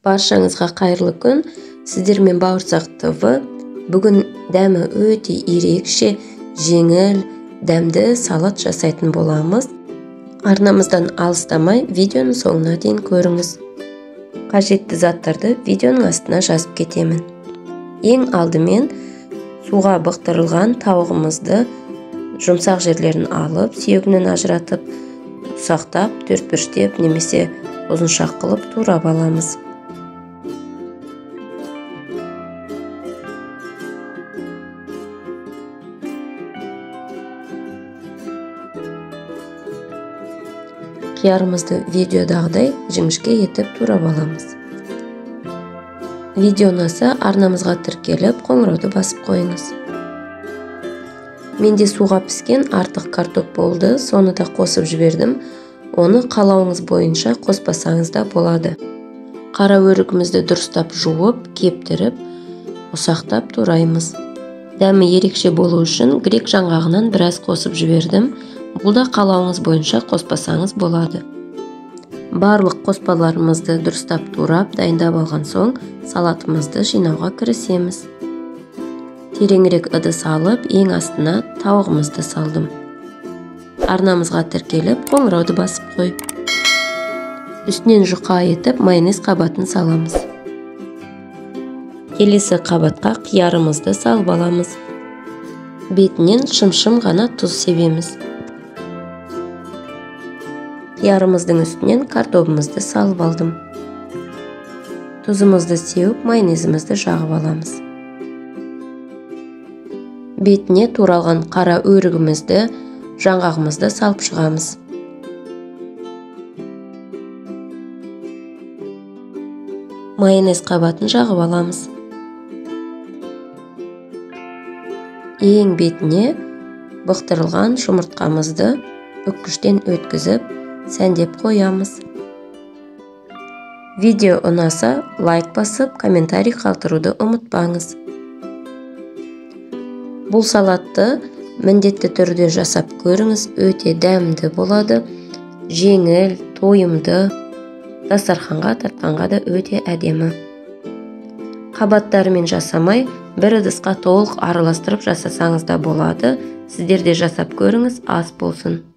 Баршаңызға қайырлы күн. Сіздермен Бауырсақ ТВ. Бүгін дәмі өте ерекше, жеңіл, дәмді салат жасайтын боламыз. Арнамыздан алыстамай, видеоның соңына дейін көріңіз. Қажетті заттарды видеоның астына жазып кетемін. Ең алдымен суға бұқтырылған тауығымызды жұмсақ жерлерін алып, сүйегінен ажыратып, ұсақтап, төртбұрыштеп немесе ұзыншақ қылып турап аламыз. Қиярымызды видеодағыдай жіңішке етіп турап аламыз. Видео ұнаса арнамызға тіркеліп, қоңырауды басып қойыңыз. Менде суға піскен артық картоп болды, соны да қосып жібердім. Оны қалауыңыз бойынша қоспасаңыз да болады. Қара өрігімізді дұрыстап жуып, кептіріп, ұсақтап тураймыз. Дәмі ерекше болу үшін грек жаңғағынан біраз қосып жібердім. Бұл да қалауыңыз бойынша қоспасаңыз болады. Барлық қоспаларымызды дұрыстап турап, дайындап алған соң, салатымызды жинауға кірісеміз. Тереңірек ыдыс алып, ең астына тауығымызды салдым. Арнамызға тіркеліп, қоңырауды басып қой. Үстінен жұқа етіп, майонез қабатын саламыз. Келесі қабатқа қиярымызды салып аламыз. Бетінен шым-шым ғана тұз себеміз. Қиярымыздың үстінен картопымызды салып алдым. Тұзымызды сеуіп, майонезімізді жағып аламыз. Бетіне туралған қара өрігімізді, жаңғағымызды салып шығамыз. Майонез қабатын жағып аламыз. Ең бетіне бұқтырылған жұмыртқамызды үккіштен өткізіп, сәндеп қоямыз. Видео ұнаса, лайк басып, комментарий қалдыруды ұмытпаңыз. Бұл салатты міндетті түрде жасап көріңіз, өте дәмді болады, жеңіл, тойымды, дастарханға тартқанға да өте әдемі. Қабаттарымен жасамай, бір ыдысқа толық араластырып жасасаңыз да болады. Сіздер де жасап көріңіз, ас болсын.